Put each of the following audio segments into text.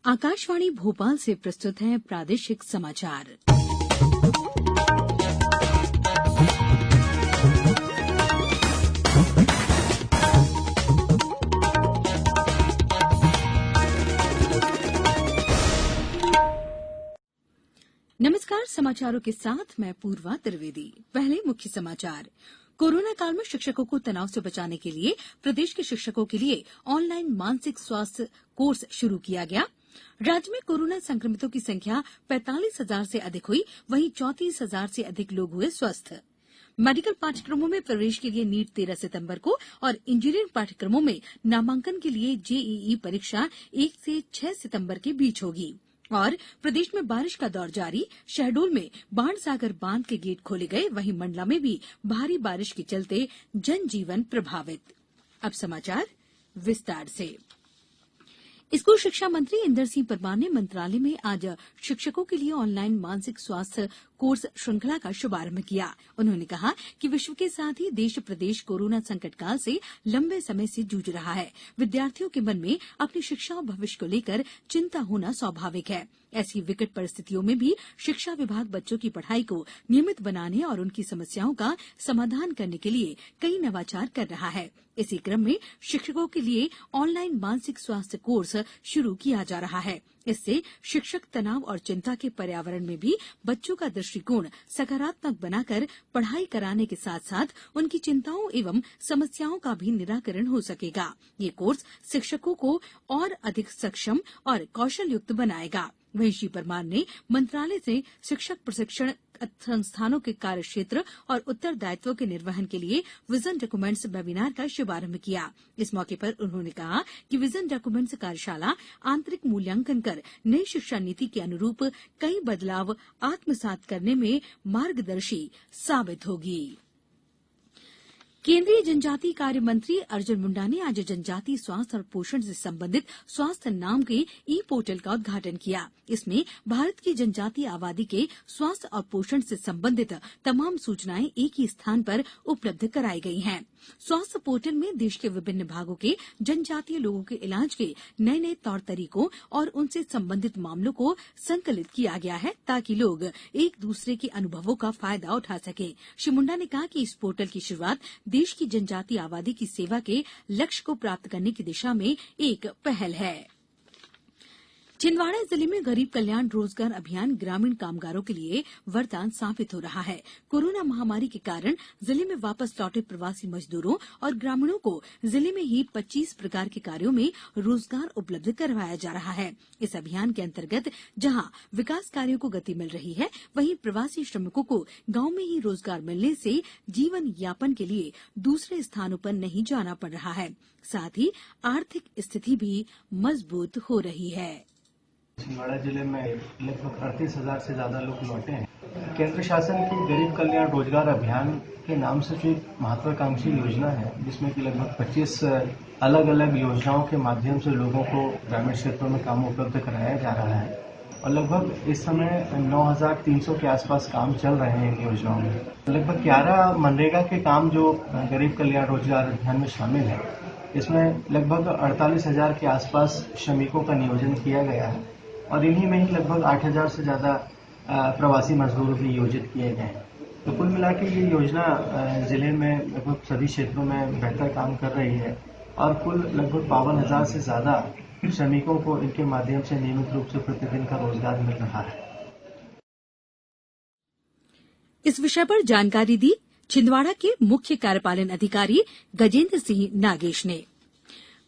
आकाशवाणी भोपाल से प्रस्तुत हैं प्रादेशिक समाचार। नमस्कार, समाचारों के साथ मैं पूर्वा त्रिवेदी। पहले मुख्य समाचार। कोरोना काल में शिक्षकों को तनाव से बचाने के लिए प्रदेश के शिक्षकों के लिए ऑनलाइन मानसिक स्वास्थ्य कोर्स शुरू किया गया। राज्य में कोरोना संक्रमितों की संख्या 45,000 से अधिक हुई, वहीं 34,000 से अधिक लोग हुए स्वस्थ। मेडिकल पाठ्यक्रमों में प्रवेश के लिए नीट 13 सितंबर को और इंजीनियरिंग पाठ्यक्रमों में नामांकन के लिए जेईई परीक्षा 1 से 6 सितंबर के बीच होगी। और प्रदेश में बारिश का दौर जारी। शहडोल में बाणसागर बांध के गेट खोले गए, वहीं मंडला में भी भारी बारिश के चलते जनजीवन प्रभावित। अब समाचार विस्तार से। स्कूल शिक्षा मंत्री इंदर सिंह परमार ने मंत्रालय में आज शिक्षकों के लिए ऑनलाइन मानसिक स्वास्थ्य कोर्स श्रृंखला का शुभारंभ किया। उन्होंने कहा कि विश्व के साथ ही देश प्रदेश कोरोना संकट काल से लंबे समय से जूझ रहा है। विद्यार्थियों के मन में अपनी शिक्षा और भविष्य को लेकर चिंता होना स्वाभाविक है। ऐसी विकट परिस्थितियों में भी शिक्षा विभाग बच्चों की पढ़ाई को नियमित बनाने और उनकी समस्याओं का समाधान करने के लिए कई नवाचार कर रहा है। इसी क्रम में शिक्षकों के लिए ऑनलाइन मानसिक स्वास्थ्य कोर्स शुरू किया जा रहा है। इससे शिक्षक तनाव और चिंता के पर्यावरण में भी बच्चों का दृष्टिकोण सकारात्मक बनाकर पढ़ाई कराने के साथ साथ उनकी चिंताओं एवं समस्याओं का भी निराकरण हो सकेगा। ये कोर्स शिक्षकों को और अधिक सक्षम और कौशल युक्त बनाएगा। वहीं श्री परमार ने मंत्रालय से शिक्षक प्रशिक्षण संस्थानों के कार्यक्षेत्र और उत्तरदायित्वों के निर्वहन के लिए विजन डॉक्यूमेंट्स वेबिनार का शुभारंभ किया। इस मौके पर उन्होंने कहा कि विजन डॉक्यूमेंट्स कार्यशाला आंतरिक मूल्यांकन कर नई शिक्षा नीति के अनुरूप कई बदलाव आत्मसात करने में मार्गदर्शी साबित होगी। केंद्रीय जनजातीय कार्य मंत्री अर्जुन मुंडा ने आज जनजातीय स्वास्थ्य और पोषण से संबंधित स्वास्थ्य नाम के ई पोर्टल का उद्घाटन किया। इसमें भारत की जनजातीय आबादी के स्वास्थ्य और पोषण से संबंधित तमाम सूचनाएं एक ही स्थान पर उपलब्ध कराई गई हैं। स्वास्थ्य पोर्टल में देश के विभिन्न भागों के जनजातीय लोगों के इलाज के नए नए तौर तरीकों और उनसे संबंधित मामलों को संकलित किया गया है, ताकि लोग एक दूसरे के अनुभवों का फायदा उठा सकें। श्री मुंडा ने कहा कि इस पोर्टल की शुरुआत देश की जनजातीय आबादी की सेवा के लक्ष्य को प्राप्त करने की दिशा में एक पहल है। छिंदवाड़ा जिले में गरीब कल्याण रोजगार अभियान ग्रामीण कामगारों के लिए वरदान साबित हो रहा है। कोरोना महामारी के कारण जिले में वापस लौटे प्रवासी मजदूरों और ग्रामीणों को जिले में ही 25 प्रकार के कार्यों में रोजगार उपलब्ध करवाया जा रहा है। इस अभियान के अंतर्गत जहां विकास कार्यों को गति मिल रही है, वहीं प्रवासी श्रमिकों को गांव में ही रोजगार मिलने से जीवन यापन के लिए दूसरे स्थानों पर नहीं जाना पड़ रहा है। साथ ही आर्थिक स्थिति भी मजबूत हो रही है। छिंदवाड़ा जिले में लगभग 38,000 से ज्यादा लोग लौटे हैं। केंद्र शासन की गरीब कल्याण रोजगार अभियान के नाम से जो एक महत्वाकांक्षी योजना है, जिसमें कि लगभग 25 अलग अलग योजनाओं के माध्यम से लोगों को ग्रामीण क्षेत्रों में काम उपलब्ध कराया जा रहा है और लगभग इस समय 9,300 के आसपास काम चल रहे हैं इन योजनाओं में। लगभग 11 मनरेगा के काम जो गरीब कल्याण रोजगार अभियान में शामिल है, इसमें लगभग 48,000 के आसपास श्रमिकों का नियोजन किया गया है और इन्हीं में ही लगभग 8,000 से ज्यादा प्रवासी मजदूर भी नियोजित किए गए हैं। तो कुल मिला के ये योजना जिले में लगभग सभी क्षेत्रों में बेहतर काम कर रही है और कुल लगभग 52,000 से ज्यादा श्रमिकों को इनके माध्यम से नियमित रूप से प्रतिदिन का रोजगार मिल रहा है। इस विषय पर जानकारी दी छिंदवाड़ा के मुख्य कार्यपालन अधिकारी गजेंद्र सिंह नागेश ने।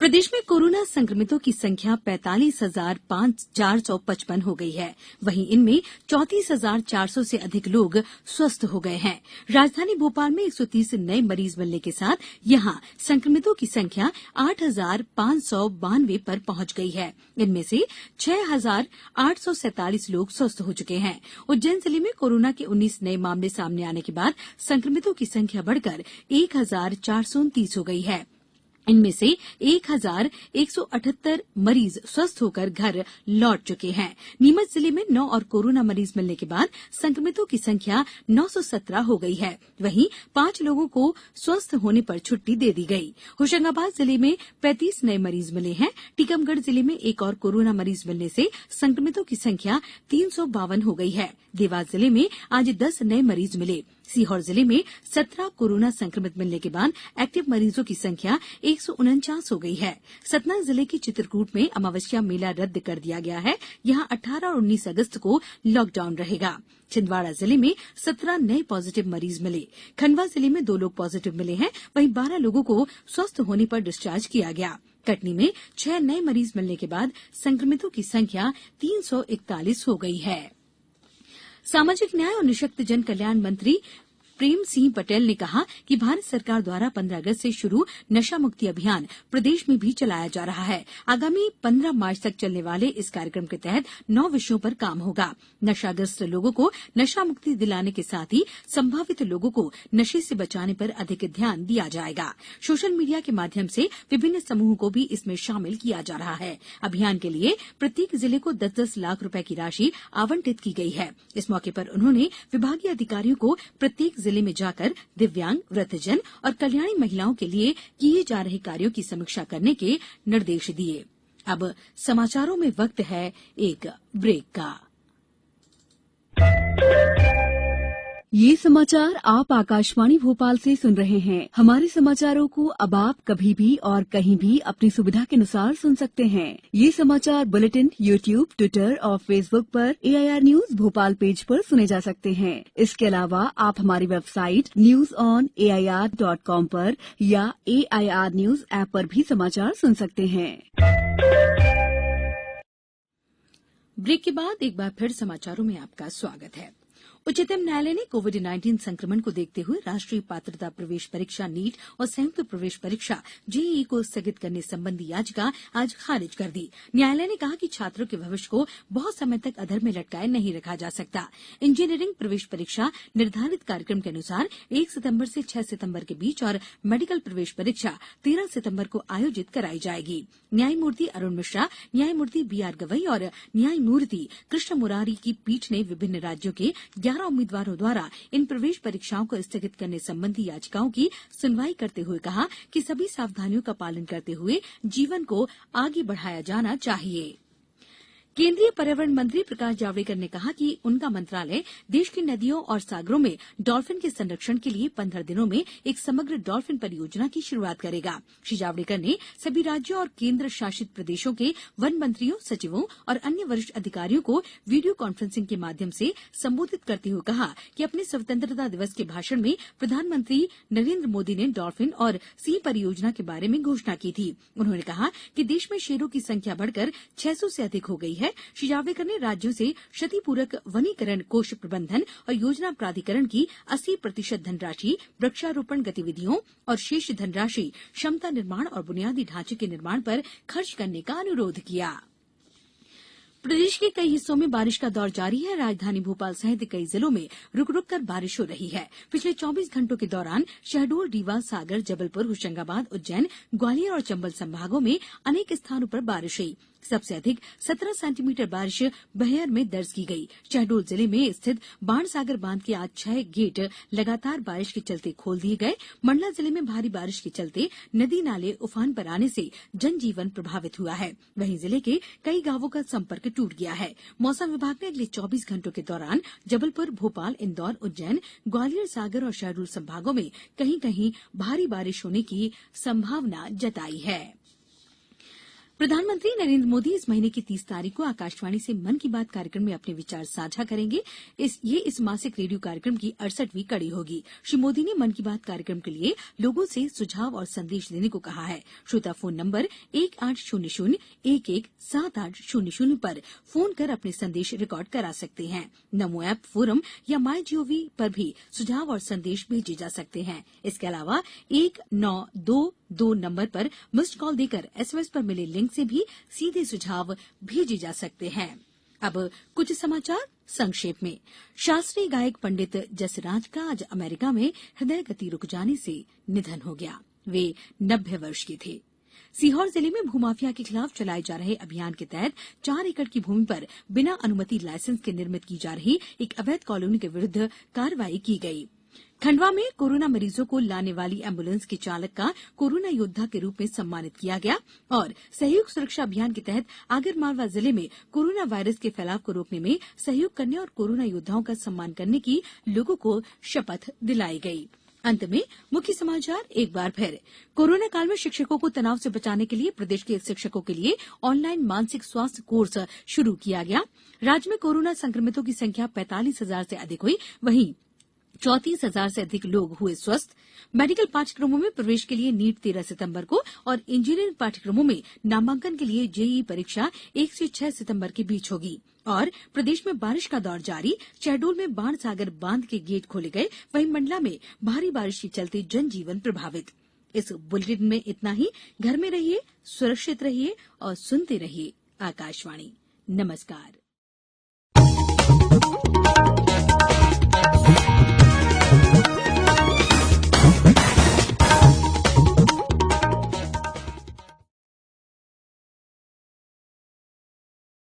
प्रदेश में कोरोना संक्रमितों की संख्या 45,455 हो गई है, वहीं इनमें 34,400 से अधिक लोग स्वस्थ हो गए हैं। राजधानी भोपाल में 130 नए मरीज मिलने के साथ यहां संक्रमितों की संख्या 8,592 पर पहुंच गई है। इनमें से 6,847 लोग स्वस्थ हो चुके हैं। उज्जैन जिले में कोरोना के 19 नए मामले सामने आने के बाद संक्रमितों की संख्या बढ़कर 1,429 हो गई है। इनमें से 1,178 मरीज स्वस्थ होकर घर लौट चुके हैं। नीमच जिले में 9 और कोरोना मरीज मिलने के बाद संक्रमितों की संख्या 917 हो गई है। वहीं 5 लोगों को स्वस्थ होने पर छुट्टी दे दी गई। होशंगाबाद जिले में 35 नए मरीज मिले हैं। टीकमगढ़ जिले में एक और कोरोना मरीज मिलने से संक्रमितों की संख्या 352 हो गई है। देवास जिले में आज 10 नए मरीज मिले। सीहोर जिले में 17 कोरोना संक्रमित मिलने के बाद एक्टिव मरीजों की संख्या 149 हो गई है। सतना जिले के चित्रकूट में अमावस्या मेला रद्द कर दिया गया है। यहां 18 और 19 अगस्त को लॉकडाउन रहेगा। छिंदवाड़ा जिले में 17 नए पॉजिटिव मरीज मिले। खंडवा जिले में 2 लोग पॉजिटिव मिले हैं। वहीं 12 लोगों को स्वस्थ होने पर डिस्चार्ज किया गया। कटनी में 6 नए मरीज मिलने के बाद संक्रमितों की संख्या 341 हो गई है। सामाजिक न्याय और निःशक्तजन कल्याण मंत्री प्रेम सिंह पटेल ने कहा कि भारत सरकार द्वारा 15 अगस्त से शुरू नशा मुक्ति अभियान प्रदेश में भी चलाया जा रहा है। आगामी 15 मार्च तक चलने वाले इस कार्यक्रम के तहत 9 विषयों पर काम होगा। नशाग्रस्त लोगों को नशा मुक्ति दिलाने के साथ ही संभावित लोगों को नशे से बचाने पर अधिक ध्यान दिया जाएगा। सोशल मीडिया के माध्यम से विभिन्न समूहों को भी इसमें शामिल किया जा रहा है। अभियान के लिए प्रत्येक जिले को 10-10 लाख रुपए की राशि आवंटित की गई है। इस मौके पर उन्होंने विभागीय अधिकारियों को प्रत्येक जिले में जाकर दिव्यांग, वृद्धजन और कल्याणी महिलाओं के लिए किए जा रहे कार्यों की समीक्षा करने के निर्देश दिए। अब समाचारों में वक्त है एक ब्रेक का। ये समाचार आप आकाशवाणी भोपाल से सुन रहे हैं। हमारे समाचारों को अब आप कभी भी और कहीं भी अपनी सुविधा के अनुसार सुन सकते हैं। ये समाचार बुलेटिन यूट्यूब, ट्विटर और फेसबुक पर AIR न्यूज भोपाल पेज पर सुने जा सकते हैं। इसके अलावा आप हमारी वेबसाइट newsonair.com पर या AIR न्यूज ऐप पर भी समाचार सुन सकते हैं। ब्रेक के बाद एक बार फिर समाचारों में आपका स्वागत है। उच्चतम न्यायालय ने कोविड-19 संक्रमण को देखते हुए राष्ट्रीय पात्रता प्रवेश परीक्षा नीट और संयुक्त प्रवेश परीक्षा जेईई को स्थगित करने संबंधी याचिका आज खारिज कर दी। न्यायालय ने कहा कि छात्रों के भविष्य को बहुत समय तक अधर में लटकाए नहीं रखा जा सकता। इंजीनियरिंग प्रवेश परीक्षा निर्धारित कार्यक्रम के अनुसार 1 सितंबर से 6 सितंबर के बीच और मेडिकल प्रवेश परीक्षा 13 सितंबर को आयोजित कराई जाएगी। न्यायमूर्ति अरुण मिश्रा, न्यायमूर्ति BR गवई और न्यायमूर्ति कृष्ण मुरारी की पीठ ने विभिन्न राज्यों के 11 उम्मीदवारों द्वारा इन प्रवेश परीक्षाओं को स्थगित करने संबंधी याचिकाओं की सुनवाई करते हुए कहा कि सभी सावधानियों का पालन करते हुए जीवन को आगे बढ़ाया जाना चाहिए। केंद्रीय पर्यावरण मंत्री प्रकाश जावड़ेकर ने कहा कि उनका मंत्रालय देश की नदियों और सागरों में डॉल्फिन के संरक्षण के लिए 15 दिनों में एक समग्र डॉल्फिन परियोजना की शुरुआत करेगा। श्री जावड़ेकर ने सभी राज्यों और केंद्र शासित प्रदेशों के वन मंत्रियों, सचिवों और अन्य वरिष्ठ अधिकारियों को वीडियो कॉन्फ्रेंसिंग के माध्यम से संबोधित करते हुए कहा कि अपने स्वतंत्रता दिवस के भाषण में प्रधानमंत्री नरेंद्र मोदी ने डॉल्फिन और सिंह परियोजना के बारे में घोषणा की थी। उन्होंने कहा कि देश में शेरों की संख्या बढ़कर 600 से अधिक हो गई है। श्री जावड़ेकर ने राज्यों से क्षतिपूरक वनीकरण कोष प्रबंधन और योजना प्राधिकरण की 80% धनराशि वृक्षारोपण गतिविधियों और शेष धनराशि क्षमता निर्माण और बुनियादी ढांचे के निर्माण पर खर्च करने का अनुरोध किया। प्रदेश के कई हिस्सों में बारिश का दौर जारी है। राजधानी भोपाल सहित कई जिलों में रुक रुक कर बारिश हो रही है। पिछले 24 घंटों के दौरान शहडोल, रीवा, सागर, जबलपुर, होशंगाबाद, उज्जैन, ग्वालियर और चंबल संभागों में अनेक स्थानों पर बारिश हुई। सबसे अधिक 17 सेंटीमीटर बारिश बहर में दर्ज की गई। शहडोल जिले में स्थित बाणसागर बांध के आज 6 गेट लगातार बारिश के चलते खोल दिए गए। मंडला जिले में भारी बारिश के चलते नदी नाले उफान पर आने से जनजीवन प्रभावित हुआ है। वहीं जिले के कई गांवों का संपर्क टूट गया है। मौसम विभाग ने अगले 24 घंटों के दौरान जबलपुर, भोपाल, इंदौर, उज्जैन, ग्वालियर, सागर और शहडोल संभागों में कहीं कहीं भारी बारिश होने की संभावना जताई है। प्रधानमंत्री नरेंद्र मोदी इस महीने की 30 तारीख को आकाशवाणी से मन की बात कार्यक्रम में अपने विचार साझा करेंगे। इस मासिक रेडियो कार्यक्रम की 68वीं कड़ी होगी। श्री मोदी ने मन की बात कार्यक्रम के लिए लोगों से सुझाव और संदेश देने को कहा है। श्रोता फोन नंबर 1800-117800 पर फोन कर अपने संदेश रिकॉर्ड करा सकते हैं। नमो ऐप, फोरम या MyGov पर भी सुझाव और संदेश भेजे जा सकते हैं। इसके अलावा 1922 नंबर पर मिस्ड कॉल देकर SMS पर मिले लिंक से भी सीधे सुझाव भेजे जा सकते हैं। अब कुछ समाचार संक्षेप में। शास्त्रीय गायक पंडित जसराज का आज अमेरिका में हृदय गति रुक जाने से निधन हो गया। वे 90 वर्ष के थे। सीहोर जिले में भूमाफिया के खिलाफ चलाए जा रहे अभियान के तहत 4 एकड़ की भूमि पर बिना अनुमति लाइसेंस के निर्मित की जा रही एक अवैध कॉलोनी के विरुद्ध कार्रवाई की गई। खंडवा में कोरोना मरीजों को लाने वाली एम्बुलेंस के चालक का कोरोना योद्धा के रूप में सम्मानित किया गया और सहयोग सुरक्षा अभियान के तहत आगरमालवा जिले में कोरोना वायरस के फैलाव को रोकने में सहयोग करने और कोरोना योद्धाओं का सम्मान करने की लोगों को शपथ दिलाई गई। अंत में मुख्य समाचार एक बार फिर। कोरोना काल में शिक्षकों को तनाव से बचाने के लिए प्रदेश के शिक्षकों के लिए ऑनलाइन मानसिक स्वास्थ्य कोर्स शुरू किया गया। राज्य में कोरोना संक्रमितों की संख्या 45,000 से अधिक हुई, वहीं 34,000 से अधिक लोग हुए स्वस्थ। मेडिकल पाठ्यक्रमों में प्रवेश के लिए नीट 13 सितंबर को और इंजीनियरिंग पाठ्यक्रमों में नामांकन के लिए जेईई परीक्षा 1 से 6 सितंबर के बीच होगी। और प्रदेश में बारिश का दौर जारी। शहडोल में बाणसागर बांध के गेट खोले गए, वहीं मंडला में भारी बारिश के चलते जनजीवन प्रभावित। इस बुलेटिन में इतना ही। घर में रहिए, सुरक्षित रहिए और सुनते रहिए आकाशवाणी। नमस्कार।